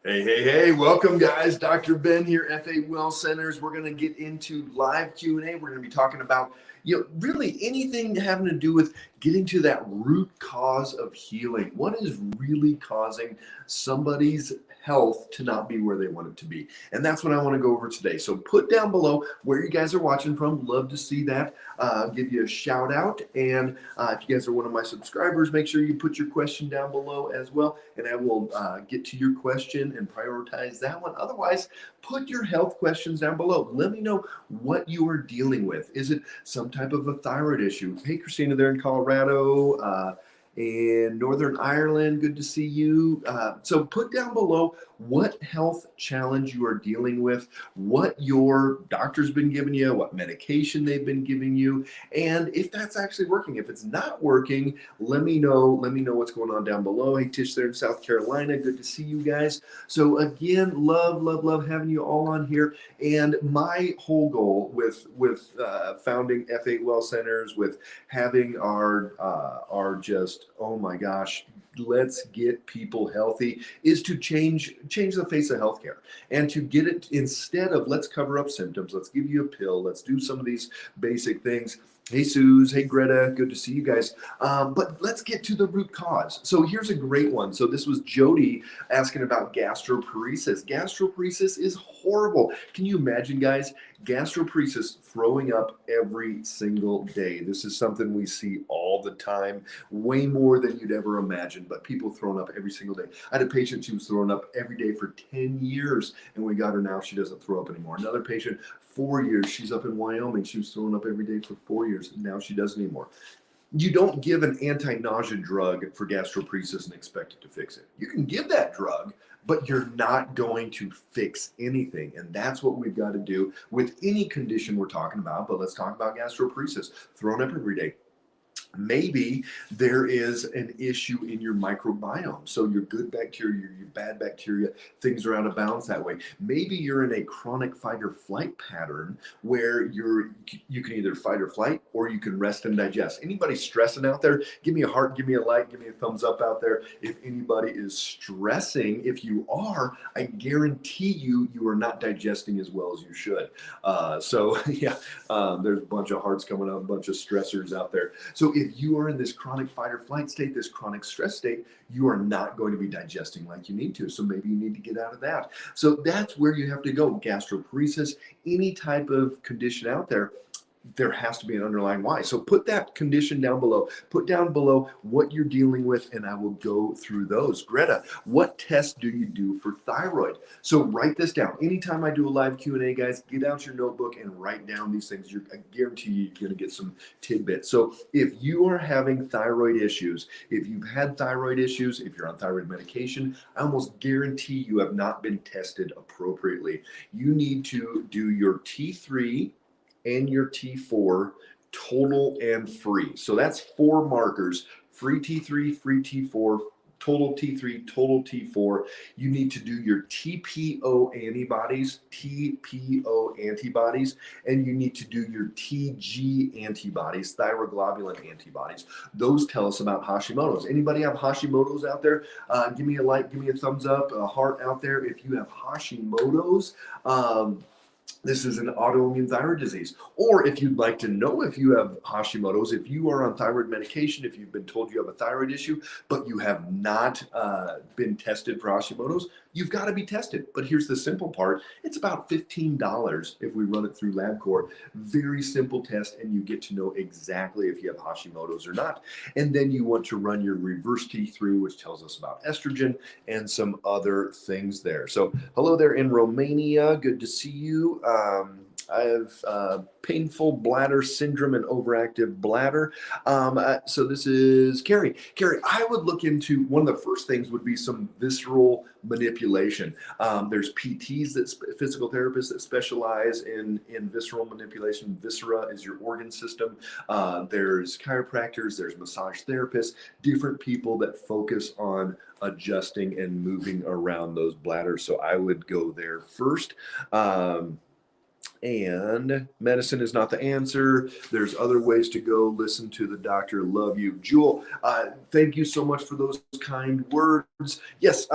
Hey, welcome guys. Dr. Ben here, FA Well Centers. We're going to get into live Q&A. We're going to be talking about, really anything having to do with getting to that root cause of healing. What is really causing somebody's health to not be where they want it to be? And that's what I want to go over today. So put down below where you guys are watching from. Love to see that. Give you a shout out. And if you guys are one of my subscribers, make sure you put your question down below as well. And I will get to your question and prioritize that one. Otherwise, put your health questions down below. Let me know what you are dealing with. Is it some type of a thyroid issue? Hey, Christina, there in Colorado. In Northern Ireland, good to see you. So put down below what health challenge you are dealing with, what your doctor's been giving you, what medication they've been giving you, and if that's actually working. If it's not working, let me know. Let me know what's going on down below. Hey, Tish there in South Carolina, good to see you guys. So again, love having you all on here. And my whole goal with founding F8 Well Centers, with having our just, oh my gosh, let's get people healthy, is to change the face of healthcare, and to get it, instead of let's cover up symptoms, let's give you a pill, let's do some of these basic things. Hey, Suze. Hey, Greta. Good to see you guys. But let's get to the root cause. So here's a great one. So this was Jody asking about gastroparesis. Gastroparesis is horrible. Can you imagine, guys? Gastroparesis, throwing up every single day. This is something we see all the time, way more than you'd ever imagine, but people throwing up every single day. I had a patient, she was throwing up every day for 10 years, and we got her now. She doesn't throw up anymore. Another patient, 4 years, she's up in Wyoming. She was throwing up every day for 4 years, and now she doesn't anymore. You don't give an anti-nausea drug for gastroparesis and expect it to fix it. You can give that drug, but you're not going to fix anything. And that's what we've got to do with any condition we're talking about. But let's talk about gastroparesis. Throwing up every day. Maybe there is an issue in your microbiome. So your good bacteria, your bad bacteria, things are out of balance that way. Maybe you're in a chronic fight or flight pattern where you can either fight or flight, or you can rest and digest. Anybody stressing out there? Give me a heart, give me a like, give me a thumbs up out there. If anybody is stressing, if you are, I guarantee you are not digesting as well as you should. Yeah, there's a bunch of hearts coming up, a bunch of stressors out there. So if you are in this chronic fight or flight state, this chronic stress state, you are not going to be digesting like you need to. So maybe you need to get out of that. So that's where you have to go. Gastroparesis, any type of condition out there has to be an underlying why. So put that condition down below. Put down below what you're dealing with, and I will go through those. Greta, what tests do you do for thyroid? So write this down. Anytime I do a live Q&A, guys, get out your notebook and write down these things. I guarantee you're going to get some tidbits. So if you are having thyroid issues, if you've had thyroid issues, if you're on thyroid medication, I almost guarantee you have not been tested appropriately. You need to do your T3 and your T4 total and free. So that's 4 markers: free T3, free T4, total T3, total T4. You need to do your TPO antibodies, and you need to do your TG antibodies, thyroglobulin antibodies. Those tell us about Hashimoto's. Anybody have Hashimoto's out there? Give me a like, give me a thumbs up, a heart out there if you have Hashimoto's. This is an autoimmune thyroid disease. Or if you'd like to know if you have Hashimoto's, if you are on thyroid medication, if you've been told you have a thyroid issue, but you have not been tested for Hashimoto's, you've got to be tested. But here's the simple part. It's about $15 if we run it through LabCorp. Very simple test, and you get to know exactly if you have Hashimoto's or not. And then you want to run your reverse T3, which tells us about estrogen and some other things there. So hello there in Romania. Good to see you. I have painful bladder syndrome and overactive bladder. So this is Carrie. Carrie, I would look into, one of the first things would be some visceral manipulation. There's PTs, physical therapists that specialize in visceral manipulation. Viscera is your organ system. There's chiropractors, there's massage therapists, different people that focus on adjusting and moving around those bladders. So I would go there first. And medicine is not the answer. There's other ways to go. Listen to the doctor. Love you. Jewel, thank you so much for those kind words. Yes,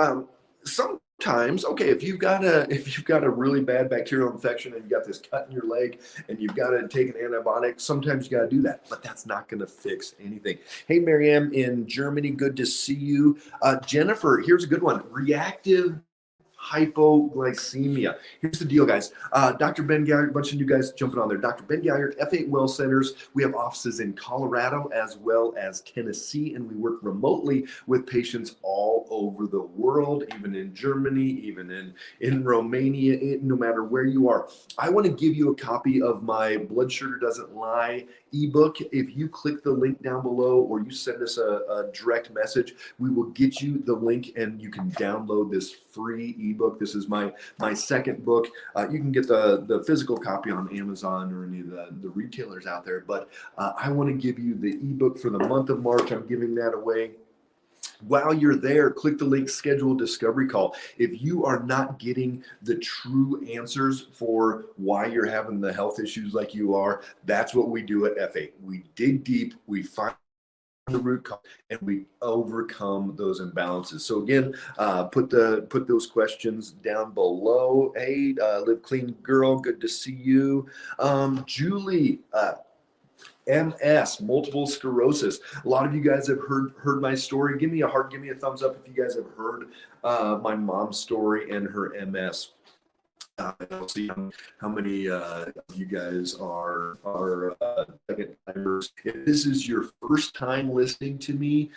sometimes, okay, if you've got a really bad bacterial infection and you've got this cut in your leg and you've got to take an antibiotic, sometimes you got to do that, but that's not going to fix anything. Hey, Mariam in Germany, good to see you. Jennifer, here's a good one. Reactive hypoglycemia. Here's the deal, guys. Dr. Ben Gaillard, a bunch of you guys jumping on there. Dr. Ben Gaillard, F8 Well Centers. We have offices in Colorado as well as Tennessee, and we work remotely with patients all over the world, even in Germany, even in Romania, no matter where you are. I want to give you a copy of my Blood Sugar Doesn't Lie ebook. If you click the link down below or you send us a direct message, we will get you the link and you can download this free ebook. This is my second book. You can get the physical copy on Amazon or any of the retailers out there, but I want to give you the ebook for the month of March. I'm giving that away. While you're there, click the link, schedule a discovery call. If you are not getting the true answers for why you're having the health issues like you are, that's what we do at F8. We dig deep, we find the root cause, and we overcome those imbalances. So again, put those questions down below. Hey, Live Clean Girl, good to see you. Julie, MS, multiple sclerosis. A lot of you guys have heard my story. Give me a heart, give me a thumbs up if you guys have heard my mom's story and her MS. I don't see how many of you guys are second timers. If this is your first time listening to me,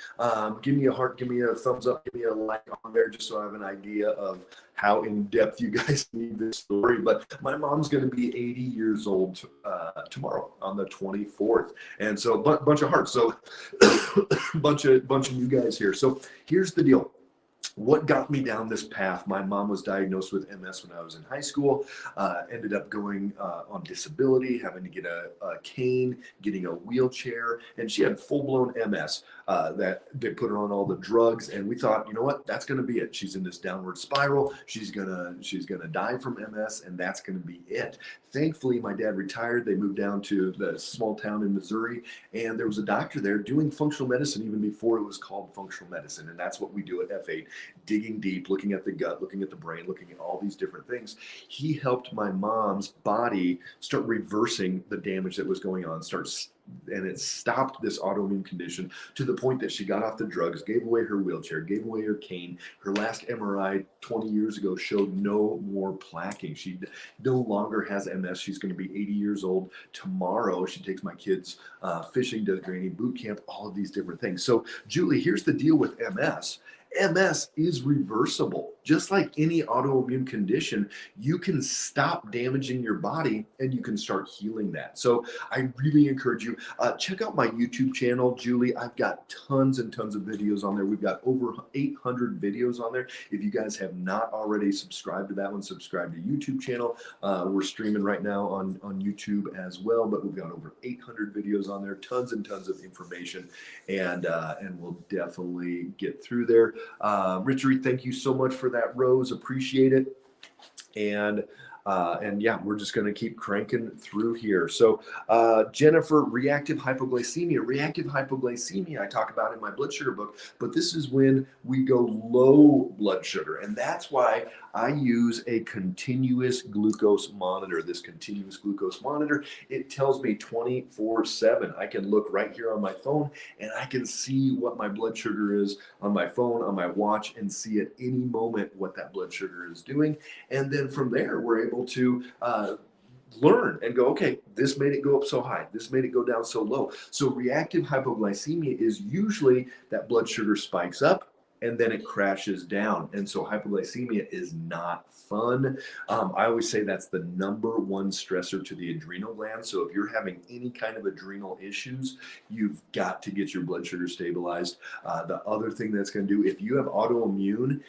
give me a heart, give me a thumbs up, give me a like on there, just so I have an idea of how in depth you guys need this story. But my mom's going to be 80 years old tomorrow on the 24th, and so bunch of hearts. So bunch of you guys here. So here's the deal. What got me down this path? My mom was diagnosed with MS when I was in high school, ended up going on disability, having to get a cane, getting a wheelchair, and she had full-blown MS that they put her on all the drugs. And we thought, you know what, that's going to be it. She's in this downward spiral. She's gonna die from MS, and that's going to be it. Thankfully, my dad retired. They moved down to the small town in Missouri, and there was a doctor there doing functional medicine even before it was called functional medicine. And that's what we do at F8, digging deep, looking at the gut, looking at the brain, looking at all these different things. He helped my mom's body start reversing the damage that was going on, and it stopped this autoimmune condition to the point that she got off the drugs, gave away her wheelchair, gave away her cane. Her last MRI 20 years ago showed no more plaquing. She no longer has MS. She's going to be 80 years old tomorrow. She takes my kids fishing, does training, boot camp, all of these different things. So, Julie, here's the deal with MS. MS is reversible. Just like any autoimmune condition, you can stop damaging your body and you can start healing that. So I really encourage you, check out my YouTube channel, Julie. I've got tons and tons of videos on there. We've got over 800 videos on there. If you guys have not already subscribed to that one, subscribe to YouTube channel. We're streaming right now on YouTube as well, but we've got over 800 videos on there, tons and tons of information, and we'll definitely get through there. Richard, thank you so much for that, Rose. Appreciate it. And yeah, we're just going to keep cranking through here. So Jennifer, reactive hypoglycemia I talk about in my blood sugar book, but this is when we go low blood sugar. And that's why I use a continuous glucose monitor. This continuous glucose monitor, it tells me 24/7. I can look right here on my phone and I can see what my blood sugar is on my phone, on my watch, and see at any moment what that blood sugar is doing. And then from there, we're able to learn and go, okay, this made it go up so high, this made it go down so low. So reactive hypoglycemia is usually that blood sugar spikes up and then it crashes down. And so hypoglycemia is not fun. I always say that's the number one stressor to the adrenal gland. So if you're having any kind of adrenal issues, you've got to get your blood sugar stabilized. The other thing that's going to do, if you have autoimmune,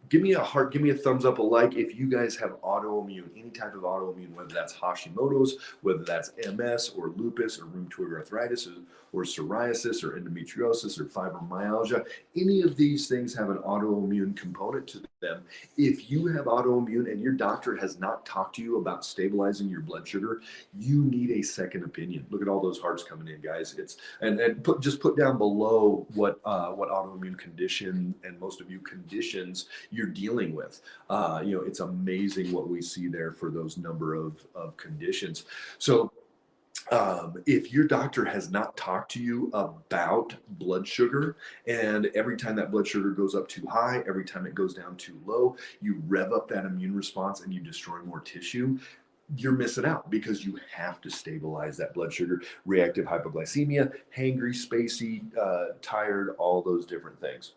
give me a heart, give me a thumbs up, a like if you guys have autoimmune, any type of autoimmune, whether that's Hashimoto's, whether that's MS or lupus or rheumatoid arthritis or psoriasis or endometriosis or fibromyalgia. Any of these things have an autoimmune component to them. If you have autoimmune and your doctor has not talked to you about stabilizing your blood sugar, you need a second opinion. Look at all those hearts coming in, guys. Just put down below what autoimmune condition and most of you conditions you're you're dealing with. It's amazing what we see there for those number of conditions. So if your doctor has not talked to you about blood sugar, and every time that blood sugar goes up too high, every time it goes down too low, you rev up that immune response and you destroy more tissue, you're missing out, because you have to stabilize that blood sugar. Reactive hypoglycemia, hangry, spacey, tired, all those different things.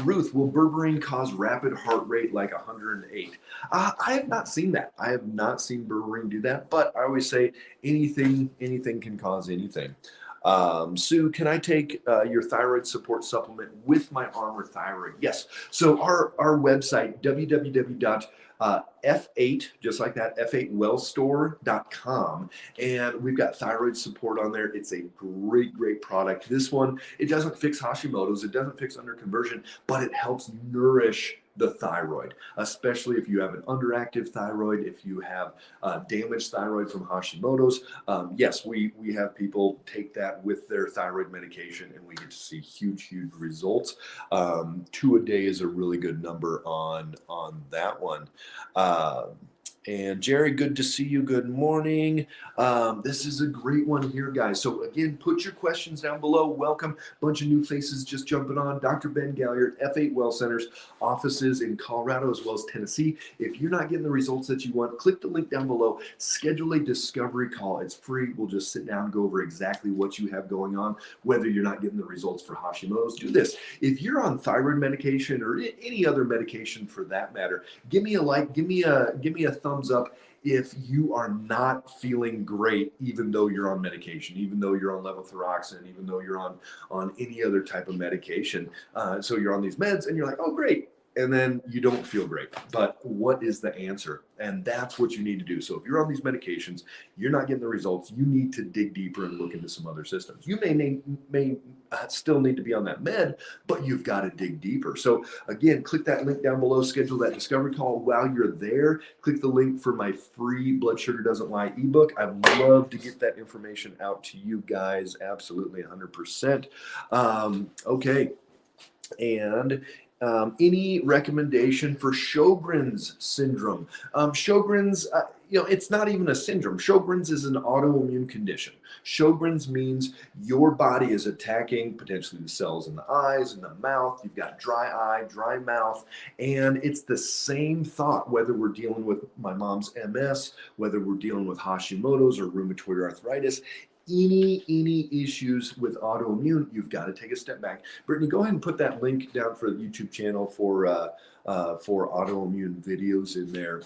Ruth, will berberine cause rapid heart rate like 108? I have not seen that. I have not seen berberine do that, but I always say anything can cause anything. Sue, can I take your thyroid support supplement with my Armour Thyroid? Yes. So our website, F8, just like that, F8wellstore.com. And we've got thyroid support on there. It's a great product. This one, it doesn't fix Hashimoto's, it doesn't fix underconversion, but it helps nourish the thyroid, especially if you have an underactive thyroid, if you have damaged thyroid from Hashimoto's. Yes, we have people take that with their thyroid medication, and we get to see huge results. 2 a day is a really good number on that one. And Jerry, good to see you. Good morning. This is a great one here, guys. So again, put your questions down below. Welcome. Bunch of new faces just jumping on. Dr. Ben Galliard, F8 Well Centers, offices in Colorado as well as Tennessee. If you're not getting the results that you want, click the link down below. Schedule a discovery call. It's free. We'll just sit down and go over exactly what you have going on, whether you're not getting the results for Hashimoto's. Do this. If you're on thyroid medication or any other medication for that matter, give me a like, give me a thumbs up if you are not feeling great, even though you're on medication, even though you're on levothyroxine, even though you're on any other type of medication. So you're on these meds and you're like, oh, great. And then you don't feel great. But what is the answer? And that's what you need to do. So if you're on these medications, you're not getting the results, you need to dig deeper and look into some other systems. You may still need to be on that med, but you've got to dig deeper. So again, click that link down below, schedule that discovery call. While you're there, click the link for my free Blood Sugar Doesn't Lie ebook. I'd love to get that information out to you guys. Absolutely 100%. Okay. And any recommendation for Sjogren's syndrome? Sjogren's, it's not even a syndrome. Sjogren's is an autoimmune condition. Sjogren's means your body is attacking potentially the cells in the eyes, in the mouth. You've got dry eye, dry mouth, and it's the same thought, whether we're dealing with my mom's MS, whether we're dealing with Hashimoto's or rheumatoid arthritis. Any issues with autoimmune, you've got to take a step back. Brittany, go ahead and put that link down for the YouTube channel for autoimmune videos in there.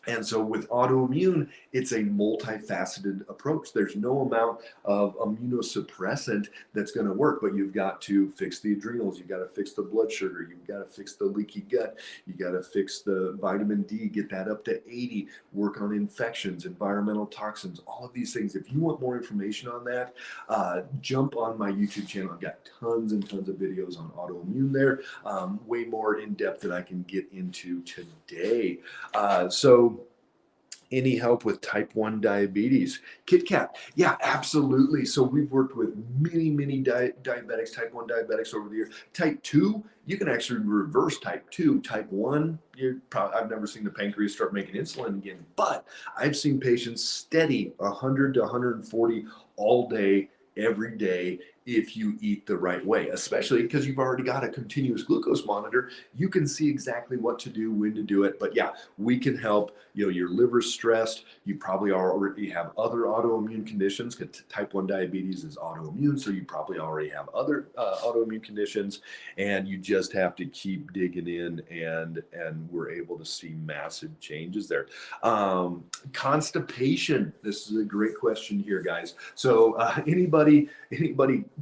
And so with autoimmune, it's a multifaceted approach. There's no amount of immunosuppressant that's going to work, but you've got to fix the adrenals. You've got to fix the blood sugar. You've got to fix the leaky gut. You got to fix the vitamin D, get that up to 80, work on infections, environmental toxins, all of these things. If you want more information on that, jump on my YouTube channel. I've got tons and tons of videos on autoimmune there, way more in depth than I can get into today. So any help with type 1 diabetes? Kit Kat, yeah, absolutely. So we've worked with many diabetics, type 1 diabetics over the years. Type 2, you can actually reverse type 2. Type 1, I've never seen the pancreas start making insulin again, but I've seen patients steady 100 to 140 all day, every day, if you eat the right way, especially because you've already got a continuous glucose monitor. You can see exactly what to do, when to do it. But yeah, we can help. Your liver's stressed. You probably already have other autoimmune conditions, because type 1 diabetes is autoimmune. So you probably already have other autoimmune conditions, and you just have to keep digging in, and we're able to see massive changes there. Constipation. This is a great question here, guys. So anybody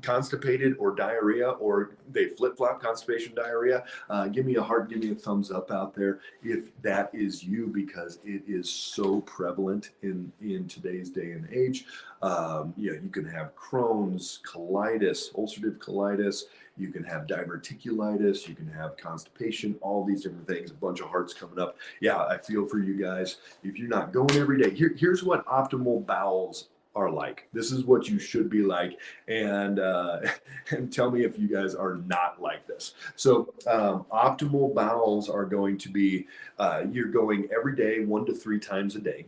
constipated or diarrhea, or they flip-flop constipation, diarrhea, give me a heart, give me a thumbs up out there if that is you, because it is so prevalent in today's day and age. You can have Crohn's, colitis, ulcerative colitis, you can have diverticulitis, you can have constipation, all these different things, a bunch of hearts coming up. Yeah, I feel for you guys. If you're not going every day, here's what optimal bowels are like. This is what you should be like. And, and tell me if you guys are not like this. So optimal bowels are going to be, you're going every day, 1 to 3 times a day.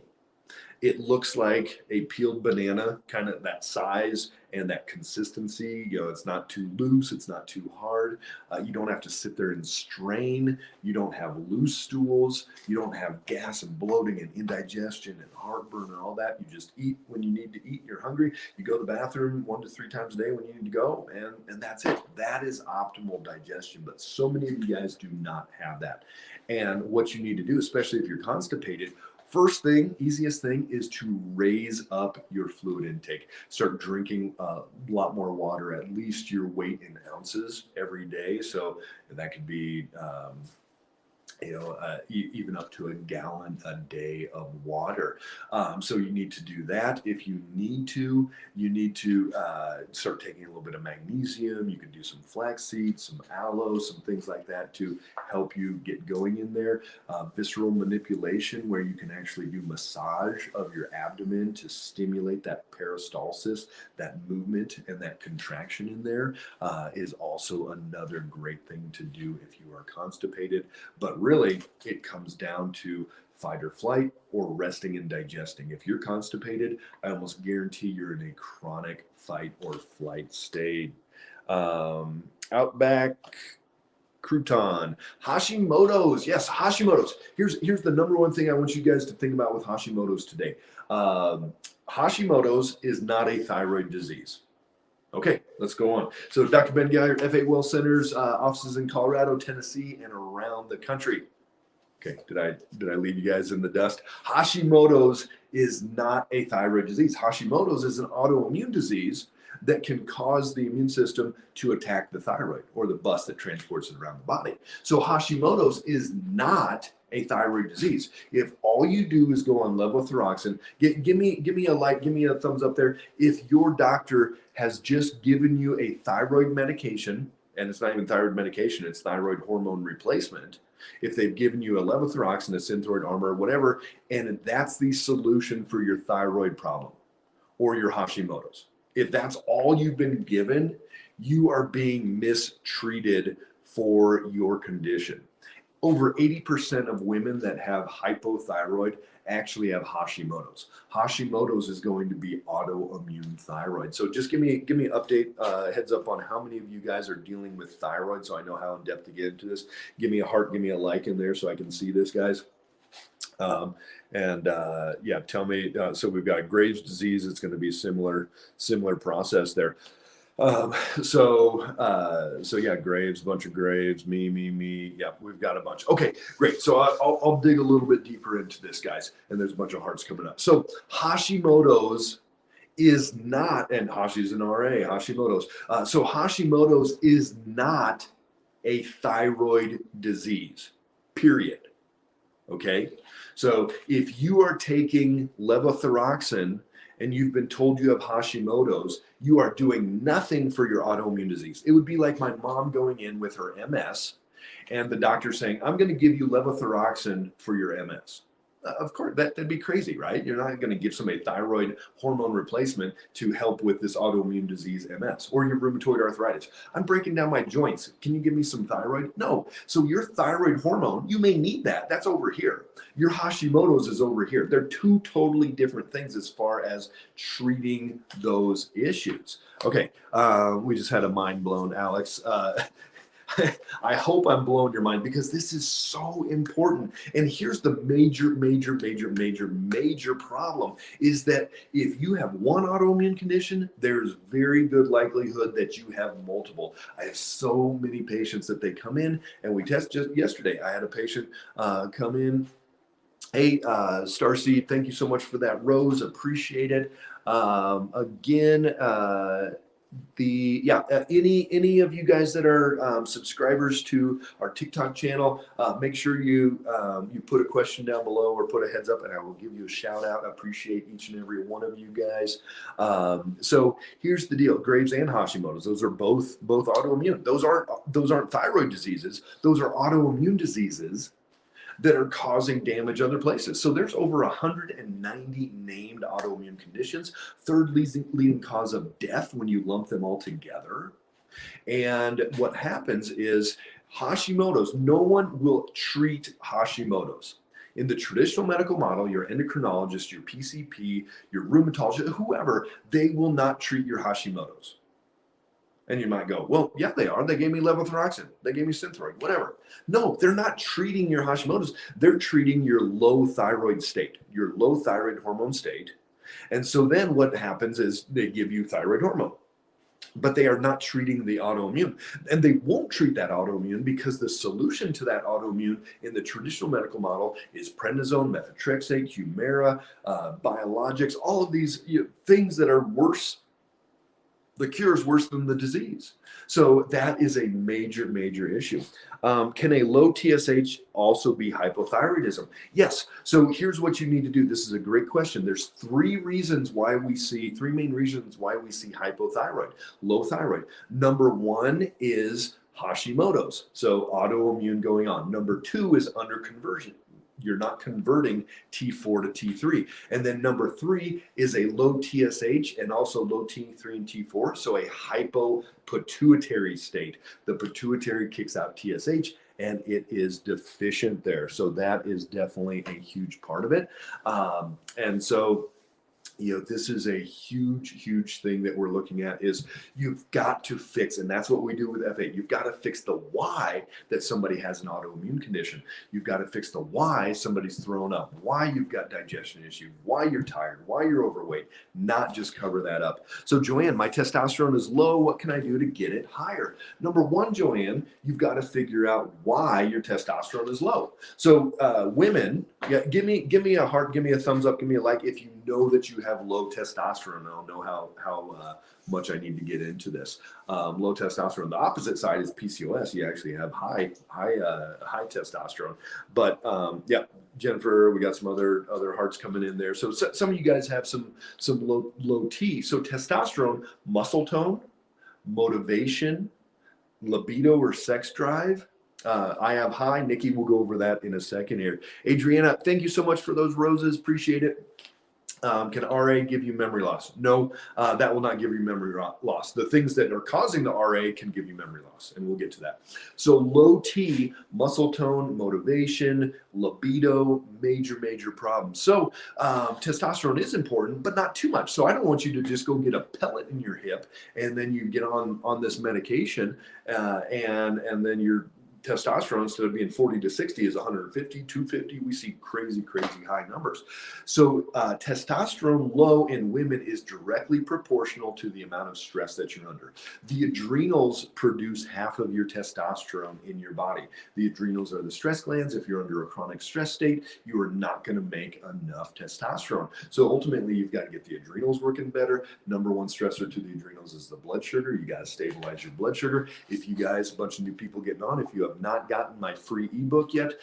It looks like a peeled banana, kind of that size and that consistency. It's not too loose, it's not too hard. You don't have to sit there and strain. You don't have loose stools. You don't have gas and bloating and indigestion and heartburn and all that. You just eat when you need to eat. You're hungry. You go to the bathroom 1 to 3 times a day when you need to go, and that's it. That is optimal digestion. But so many of you guys do not have that. And what you need to do, especially if you're constipated, first thing, easiest thing is to raise up your fluid intake. Start drinking a lot more water, at least your weight in ounces every day. So that could be, even up to a gallon a day of water. So you need to do that. If you need to, start taking a little bit of magnesium. You can do some flax seeds, some aloe, some things like that to help you get going in there. Visceral manipulation, where you can actually do massage of your abdomen to stimulate that peristalsis, that movement and that contraction in there, is also another great thing to do if you are constipated. But really, it comes down to fight or flight or resting and digesting. If you're constipated, I almost guarantee you're in a chronic fight or flight state. Outback crouton, Hashimoto's. Yes, Hashimoto's. Here's the number one thing I want you guys to think about with Hashimoto's today. Hashimoto's is not a thyroid disease. Okay, let's go on. So Dr. Ben Geyer, FA Well Centers, offices in Colorado, Tennessee, and around the country. Okay, did I leave you guys in the dust? Hashimoto's is not a thyroid disease. Hashimoto's is an autoimmune disease that can cause the immune system to attack the thyroid, or the bus that transports it around the body. So Hashimoto's is not a thyroid disease. If all you do is go on levothyroxine, give me a like, give me a thumbs up there. If your doctor has just given you a thyroid medication, and it's not even thyroid medication, it's thyroid hormone replacement. If they've given you a levothyroxine, a Synthroid, Armour, whatever, and that's the solution for your thyroid problem or your Hashimoto's. If that's all you've been given, you are being mistreated for your condition. Over 80% of women that have hypothyroid actually have Hashimoto's. Hashimoto's is going to be autoimmune thyroid. So just give me an update, heads up on how many of you guys are dealing with thyroid, so I know how in depth to get into this. Give me a heart, give me a like in there so I can see this, guys. Tell me. So we've got Graves' disease. It's going to be a similar process there. Graves, a bunch of Graves, me. Yeah, we've got a bunch. Okay, great. So I'll dig a little bit deeper into this, guys. And there's a bunch of hearts coming up. So Hashimoto's is not, and Hashi's an RA, Hashimoto's. So Hashimoto's is not a thyroid disease, period. Okay, so if you are taking levothyroxine and you've been told you have Hashimoto's, you are doing nothing for your autoimmune disease. It would be like my mom going in with her MS and the doctor saying, I'm going to give you levothyroxine for your MS. Of course, that'd be crazy, right? You're not going to give somebody thyroid hormone replacement to help with this autoimmune disease, MS, or your rheumatoid arthritis. I'm breaking down my joints. Can you give me some thyroid? No. So your thyroid hormone, you may need that. That's over here. Your Hashimoto's is over here. They're two totally different things as far as treating those issues. Okay, we just had a mind blown, Alex. I hope I'm blowing your mind, because this is so important. And here's the major problem is that if you have one autoimmune condition, there's very good likelihood that you have multiple. I have so many patients that they come in and we test. Just yesterday, I had a patient come in. Hey, Starseed, thank you so much for that rose. Appreciate it. Any of you guys that are subscribers to our TikTok channel, make sure you put a question down below or put a heads up, and I will give you a shout out. I appreciate each and every one of you guys. So here's the deal: Graves and Hashimoto's, those are both autoimmune. Those aren't thyroid diseases. Those are autoimmune diseases that are causing damage other places. So there's over 190 named autoimmune conditions, third leading cause of death when you lump them all together. And what happens is Hashimoto's, no one will treat Hashimoto's. In the traditional medical model, your endocrinologist, your PCP, your rheumatologist, whoever, they will not treat your Hashimoto's. And you might go, well, yeah, they are. They gave me levothyroxine. They gave me Synthroid, whatever. No, they're not treating your Hashimoto's. They're treating your low thyroid state, your low thyroid hormone state. And so then what happens is they give you thyroid hormone, but they are not treating the autoimmune. And they won't treat that autoimmune because the solution to that autoimmune in the traditional medical model is prednisone, methotrexate, Humira, biologics, all of these things that are worse. The cure is worse than the disease. So that is a major, major issue. Can a low TSH also be hypothyroidism? Yes. So here's what you need to do. This is a great question. There's three main reasons why we see hypothyroid, low thyroid. Number one is Hashimoto's, so autoimmune going on. Number two is underconversion. You're not converting T4 to T3. And then number three is a low TSH and also low T3 and T4. So a hypopituitary state. The pituitary kicks out TSH and it is deficient there. So that is definitely a huge part of it. And so this is a huge, huge thing that we're looking at is you've got to fix, and that's what we do with F8. You've got to fix the why that somebody has an autoimmune condition. You've got to fix the why somebody's thrown up, why you've got digestion issues, why you're tired, why you're overweight, not just cover that up. So Joanne, my testosterone is low. What can I do to get it higher? Number one, Joanne, you've got to figure out why your testosterone is low. So women, give me a heart, give me a thumbs up, give me a like if you know that you have low testosterone. I'll know how much I need to get into this. Low testosterone. The opposite side is PCOS. You actually have high testosterone. But yeah, Jennifer, we got some other hearts coming in there. So some of you guys have some low T. So testosterone, muscle tone, motivation, libido or sex drive. I have high. Nikki will go over that in a second here. Adriana, thank you so much for those roses. Appreciate it. Can RA give you memory loss? No, that will not give you memory loss. The things that are causing the RA can give you memory loss, and we'll get to that. So low T, muscle tone, motivation, libido, major problems. So testosterone is important, but not too much. So I don't want you to just go get a pellet in your hip and then you get on this medication and then you're testosterone, instead of being 40 to 60, is 150, 250. We see crazy high numbers. So testosterone low in women is directly proportional to the amount of stress that you're under. The adrenals produce half of your testosterone in your body. The adrenals are the stress glands. If you're under a chronic stress state, you are not going to make enough testosterone. So ultimately, you've got to get the adrenals working better. Number one stressor to the adrenals is the blood sugar. You got to stabilize your blood sugar. If you guys, a bunch of new people getting on, if you have not gotten my free ebook yet,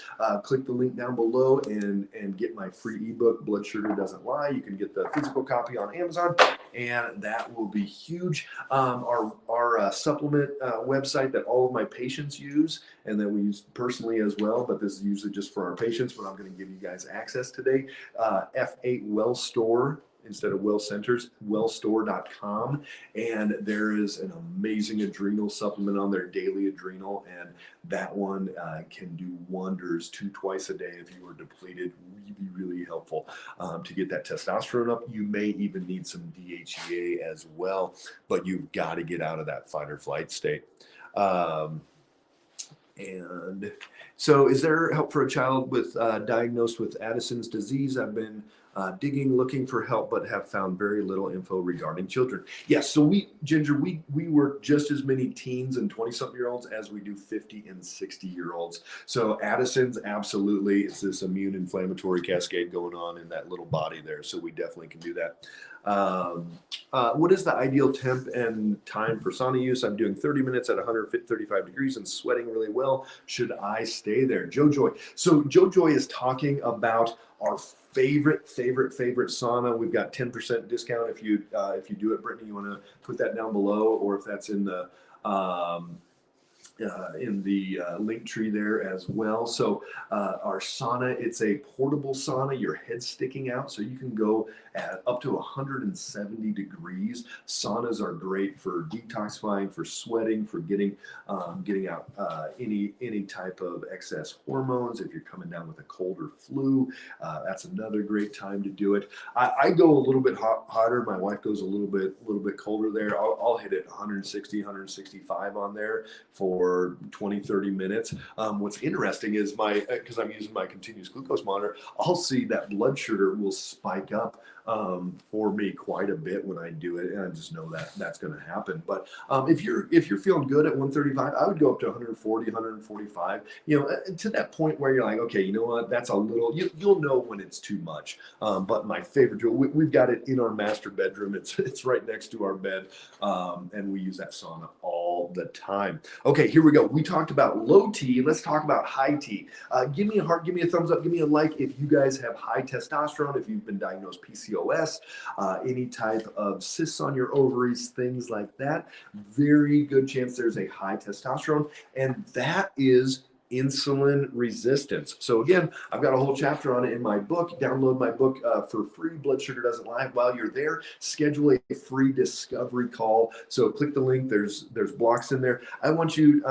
click the link down below and get my free ebook, Blood Sugar Doesn't Lie. You can get the physical copy on Amazon, and that will be huge. Our supplement website that all of my patients use and that we use personally as well, but this is usually just for our patients, but I'm going to give you guys access today. F8 Well Store, instead of Well Centers, wellstore.com. And there is an amazing adrenal supplement on there, Daily Adrenal. And that one can do wonders twice a day if you are depleted. Really helpful to get that testosterone up. You may even need some DHEA as well, but you've got to get out of that fight or flight state. And so is there help for a child with diagnosed with Addison's disease? I've been digging, looking for help, but have found very little info regarding children. Yes, so we work just as many teens and 20-something-year-olds as we do 50 and 60-year-olds. So Addison's, absolutely, it's this immune inflammatory cascade going on in that little body there. So we definitely can do that. What is the ideal temp and time for sauna use? I'm doing 30 minutes at 135 degrees and sweating really well. Should I stay there? Joe Joy. So Joe Joy is talking about our favorite sauna. We've got 10% discount if you do it. Brittany, you want to put that down below, or if that's in the in the link tree there as well. So our sauna, it's a portable sauna, your head's sticking out, so you can go at up to 170 degrees. Saunas are great for detoxifying, for sweating, for getting out any type of excess hormones. If you're coming down with a cold or flu, that's another great time to do it. I go a little bit hotter. My wife goes a little bit colder there. I'll hit it 160, 165 on there for 20, 30 minutes. What's interesting is because I'm using my continuous glucose monitor, I'll see that blood sugar will spike up for me quite a bit when I do it, and I just know that that's going to happen. But if you're feeling good at 135, I would go up to 140, 145. To that point where you're like, okay, you know what, that's a little. You'll know when it's too much. But my favorite tool, we've got it in our master bedroom. It's right next to our bed, and we use that sauna all the time. Okay, here we go. We talked about low T. Let's talk about high T. Give me a heart, give me a thumbs up, give me a like if you guys have high testosterone, if you've been diagnosed PCOS, any type of cysts on your ovaries, things like that. Very good chance there's a high testosterone, and that is insulin resistance. So again, I've got a whole chapter on it in my book. Download my book for free. Blood Sugar Doesn't Lie. While you're there, schedule a free discovery call. So click the link. There's blocks in there. I want you.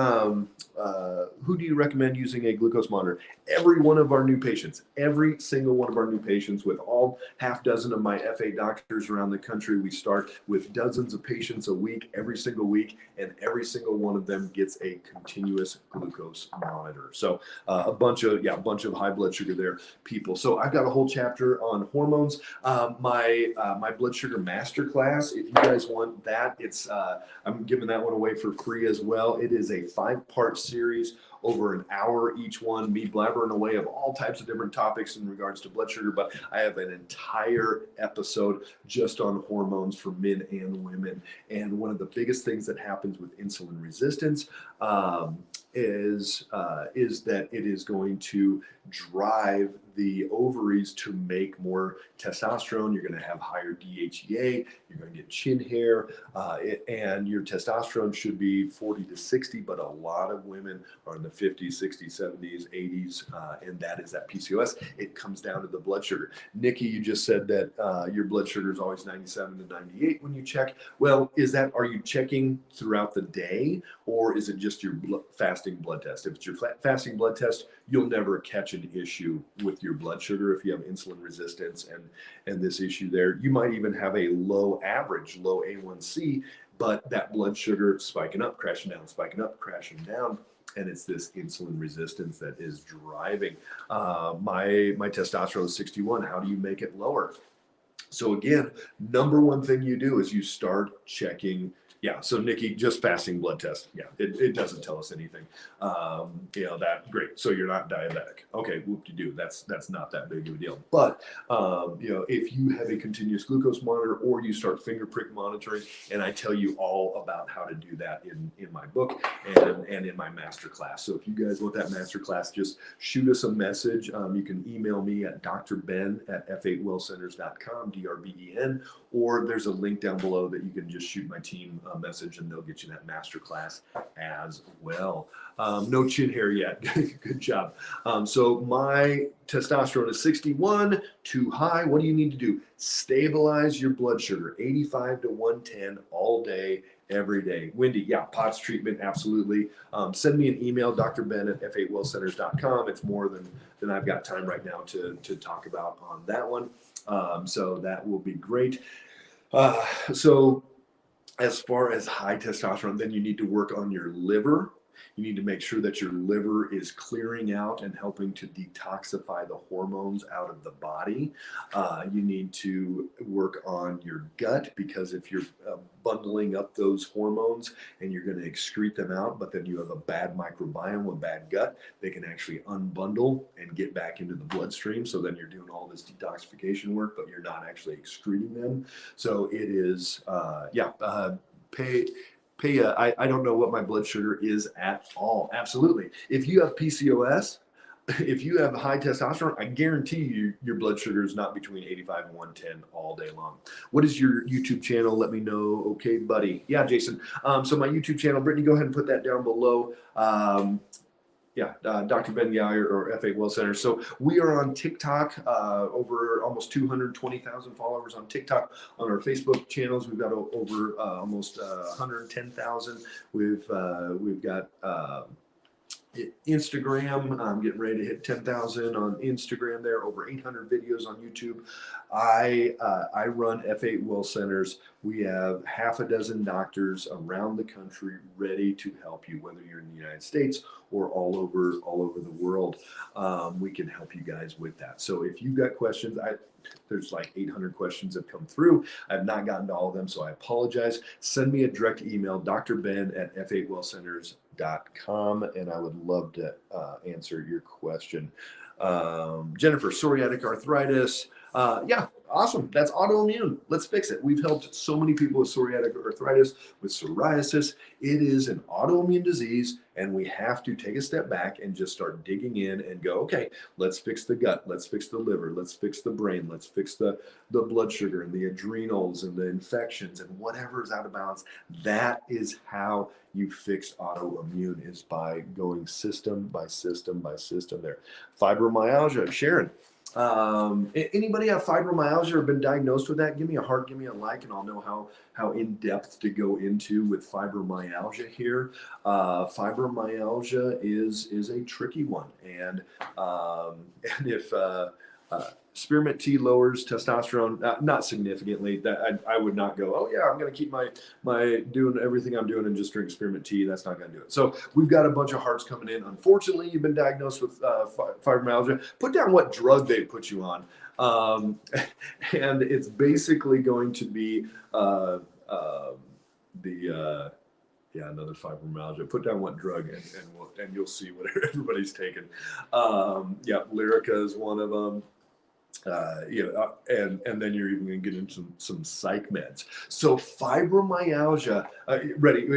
Who do you recommend using a glucose monitor? Every one of our new patients. Every single one of our new patients. With all half dozen of my FA doctors around the country, we start with dozens of patients a week, every single week, and every single one of them gets a continuous glucose monitor. So a bunch of high blood sugar there people. So I've got a whole chapter on hormones. My blood sugar masterclass, if you guys want that, it's I'm giving that one away for free as well. It is a 5-part series, over an hour each one, me blabbering away of all types of different topics in regards to blood sugar, but I have an entire episode just on hormones for men and women. And one of the biggest things that happens with insulin resistance is that it is going to drive the ovaries to make more testosterone. You're going to have higher DHEA. You're going to get chin hair, and your testosterone should be 40 to 60, but a lot of women are in the 50s, 60s, 70s, 80s, and that is that PCOS. It comes down to the blood sugar. Nikki, you just said that your blood sugar is always 97 to 98 when you check. Well, are you checking throughout the day, or is it just your fasting blood test? If it's your fasting blood test, you'll never catch an issue with your blood sugar if you have insulin resistance and this issue there. You might even have a low A1C, but that blood sugar spiking up, crashing down, spiking up, crashing down. And it's this insulin resistance that is driving. My testosterone is 61. How do you make it lower? So again, number one thing you do is you start checking. Yeah. So Nikki, just fasting blood test. Yeah. It doesn't tell us anything. That great. So you're not diabetic. Okay. Whoop-de-doo. That's not that big of a deal. But, if you have a continuous glucose monitor or you start finger prick monitoring, and I tell you all about how to do that in my book and in my masterclass. So if you guys want that masterclass, just shoot us a message. You can email me at drben@f8wellcenters.com, DRBEN, or there's a link down below that you can just shoot my team a message and they'll get you that masterclass as well. No chin hair yet. Good job. So my testosterone is 61, too high. What do you need to do? Stabilize your blood sugar, 85 to 110 all day, every day. Wendy, yeah, POTS treatment, absolutely. Send me an email, drben@f8wellcenters.com. It's more than I've got time right now to talk about on that one. So that will be great. So as far as high testosterone, then you need to work on your liver. You need to make sure that your liver is clearing out and helping to detoxify the hormones out of the body. You need to work on your gut, because if you're bundling up those hormones and you're going to excrete them out, but then you have a bad microbiome, a bad gut, they can actually unbundle and get back into the bloodstream. So then you're doing all this detoxification work, but you're not actually excreting them. So it is, I don't know what my blood sugar is at all. Absolutely. If you have PCOS, if you have high testosterone, I guarantee you your blood sugar is not between 85 and 110 all day long. What is your YouTube channel? Let me know. Okay, buddy. Yeah, Jason. So my YouTube channel, Brittany, go ahead and put that down below. Dr. Ben Geyer or F8 Well Center. So we are on TikTok, over almost 220,000 followers on TikTok. On our Facebook channels, we've got over almost 110,000. We've got Instagram. I'm getting ready to hit 10,000 on Instagram there, over 800 videos on YouTube. I run F8 Well Centers. We have half a dozen doctors around the country ready to help you, whether you're in the United States or all over the world. We can help you guys with that. So if you've got questions, there's like 800 questions that come through. I've not gotten to all of them, so I apologize. Send me a direct email, drben@f8wellcenters.com, and I would love to answer your question. Jennifer, psoriatic arthritis. Yeah, awesome. That's autoimmune. Let's fix it. We've helped so many people with psoriatic arthritis, with psoriasis. It is an autoimmune disease, and we have to take a step back and just start digging in and go, okay, let's fix the gut. Let's fix the liver. Let's fix the brain. Let's fix the blood sugar and the adrenals and the infections and whatever is out of balance. That is how you fix autoimmune, is by going system by system by system there. Fibromyalgia, Sharon. Anybody have fibromyalgia or been diagnosed with that? Give me a heart, give me a like, and I'll know how in depth to go into with fibromyalgia here. Fibromyalgia is a tricky one, and if spearmint tea lowers testosterone, not significantly. That I would not go, oh yeah, I'm going to keep my doing everything I'm doing and just drink spearmint tea. That's not going to do it. So we've got a bunch of hearts coming in. Unfortunately, you've been diagnosed with fibromyalgia. Put down what drug they put you on, and it's basically going to be another fibromyalgia. Put down what drug, and you'll see what everybody's taking. Lyrica is one of them. And then you're even going to get into some psych meds. So fibromyalgia,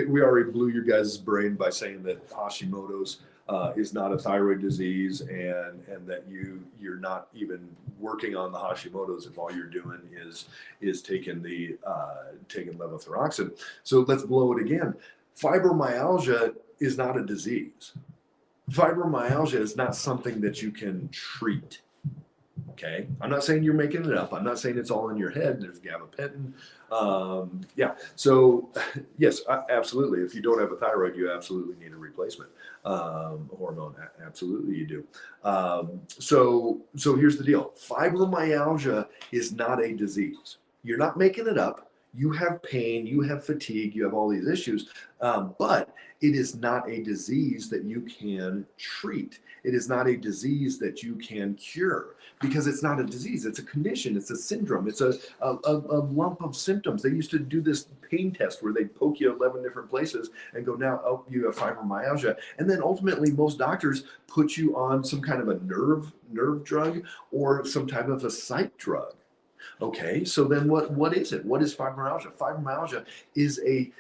we already blew your guys' brain by saying that Hashimoto's is not a thyroid disease, and that you're not even working on the Hashimoto's if all you're doing is taking levothyroxine. So let's blow it again. Fibromyalgia is not a disease. Fibromyalgia is not something that you can treat. Okay, I'm not saying you're making it up. I'm not saying it's all in your head. There's gabapentin. So yes, absolutely. If you don't have a thyroid, you absolutely need a replacement hormone. Absolutely, you do. So here's the deal. Fibromyalgia is not a disease. You're not making it up. You have pain, you have fatigue, you have all these issues, but it is not a disease that you can treat. It is not a disease that you can cure, because it's not a disease. It's a condition. It's a syndrome. It's a lump of symptoms. They used to do this pain test where they poke you 11 different places and go, now, oh, you have fibromyalgia. And then ultimately, most doctors put you on some kind of a nerve drug or some type of a psych drug. Okay, so then what is it? What is fibromyalgia? Fibromyalgia is a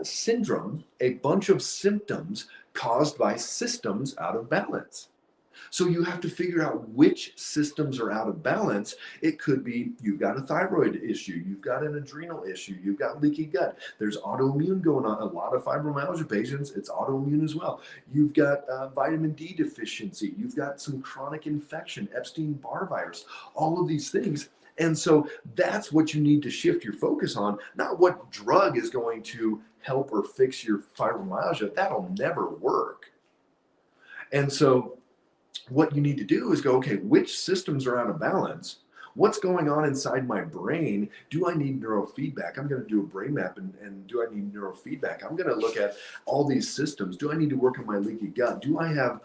syndrome, a bunch of symptoms caused by systems out of balance. So you have to figure out which systems are out of balance. It could be you've got a thyroid issue, you've got an adrenal issue, you've got leaky gut. There's autoimmune going on. A lot of fibromyalgia patients, it's autoimmune as well. You've got vitamin D deficiency. You've got some chronic infection, Epstein-Barr virus, all of these things. And so that's what you need to shift your focus on, not what drug is going to help or fix your fibromyalgia. That'll never work. And so what you need to do is go, okay, which systems are out of balance? What's going on inside my brain? Do I need neurofeedback? I'm going to do a brain map, and do I need neurofeedback? I'm going to look at all these systems. Do I need to work on my leaky gut? Do I have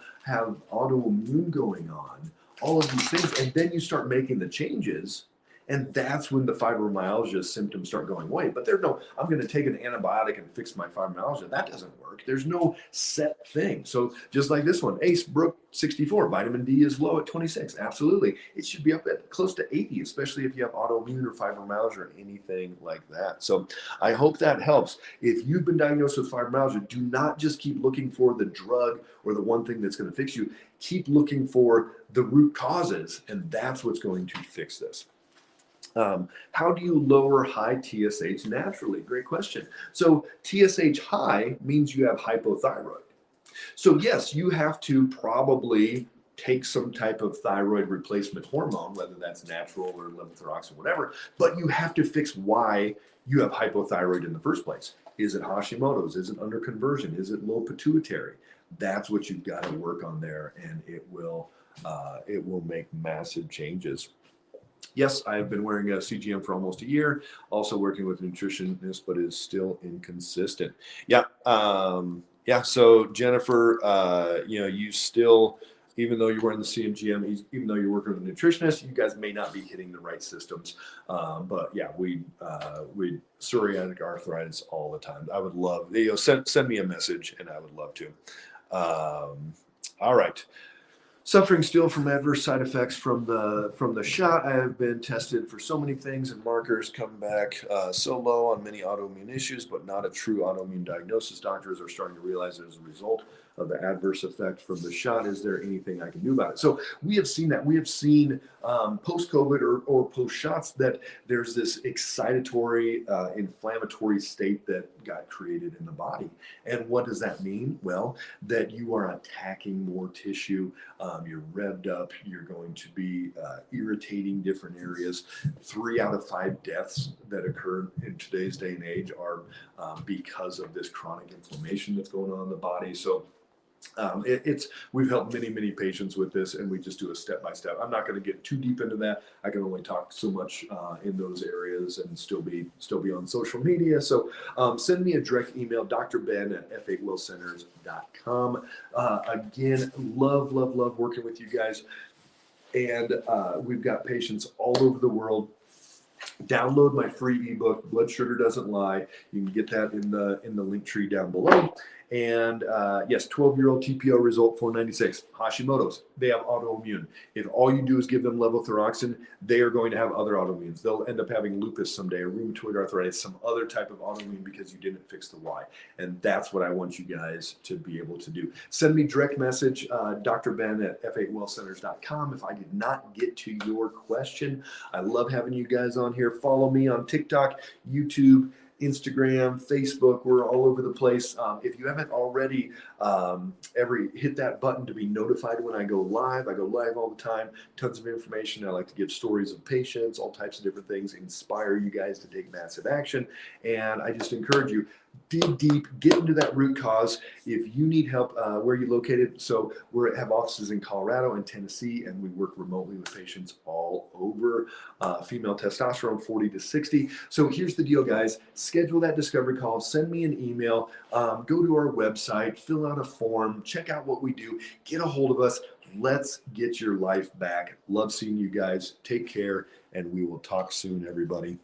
autoimmune going on? All of these things. And then you start making the changes, And that's when the fibromyalgia symptoms start going away. But there's no, I'm going to take an antibiotic and fix my fibromyalgia. That doesn't work. There's no set thing. So just like this one, Ace Brook 64, vitamin D is low at 26. Absolutely. It should be up at close to 80, especially if you have autoimmune or fibromyalgia or anything like that. So I hope that helps. If you've been diagnosed with fibromyalgia, do not just keep looking for the drug or the one thing that's going to fix you. Keep looking for the root causes, and that's what's going to fix this. How do you lower high TSH naturally? Great question. So TSH high means you have hypothyroid. So yes, you have to probably take some type of thyroid replacement hormone, whether that's natural or levothyroxine, whatever, but you have to fix why you have hypothyroid in the first place. Is it Hashimoto's? Is it underconversion? Is it low pituitary? That's what you've got to work on there, and it will make massive changes. Yes, I have been wearing a CGM for almost a year, also working with a nutritionist, but is still inconsistent. Yeah. Yeah. So Jennifer, you still, even though you're wearing the CGM, even though you're working with a nutritionist, you guys may not be hitting the right systems. But yeah, we psoriatic arthritis all the time. I would love, send me a message and I would love to. All right. Suffering still from adverse side effects from the shot. I have been tested for so many things and markers come back so low on many autoimmune issues, but not a true autoimmune diagnosis. Doctors are starting to realize it as a result of the adverse effect from the shot. Is there anything I can do about it? So we have seen that. We have seen post-COVID or post-shots that there's this excitatory, inflammatory state that got created in the body. And what does that mean? Well, that you are attacking more tissue. You're revved up. You're going to be irritating different areas. 3 out of 5 deaths that occur in today's day and age are because of this chronic inflammation that's going on in the body. So we've helped many patients with this, and we just do a step-by-step. I'm not going to get too deep into that. I can only talk so much in those areas and still be on social media. So send me a direct email, drben@f8wellcenters.com. Again, love working with you guys, and we've got patients all over the world. Download my free ebook, Blood Sugar Doesn't Lie. You can get that in the link tree down below. And yes, 12-year-old TPO result 496. Hashimoto's, they have autoimmune. If all you do is give them levothyroxine, they are going to have other autoimmunes. They'll end up having lupus someday, or rheumatoid arthritis, some other type of autoimmune because you didn't fix the why. And that's what I want you guys to be able to do. Send me direct message, drben@f8wellcenters.com if I did not get to your question. I love having you guys on here. Follow me on TikTok, YouTube, Instagram, Facebook. We're all over the place. If you haven't already, hit that button to be notified when I go live. I go live all the time. Tons of information. I like to give stories of patients, all types of different things, inspire you guys to take massive action. And I just encourage you, dig deep, get into that root cause. If you need help, where are you located? So we have offices in Colorado and Tennessee, and we work remotely with patients all over. Female testosterone 40 to 60. So here's the deal, guys. Schedule that discovery call. Send me an email. Go to our website, fill out a form, check out what we do, get a hold of us. Let's get your life back. Love seeing you guys. Take care, and we will talk soon, everybody.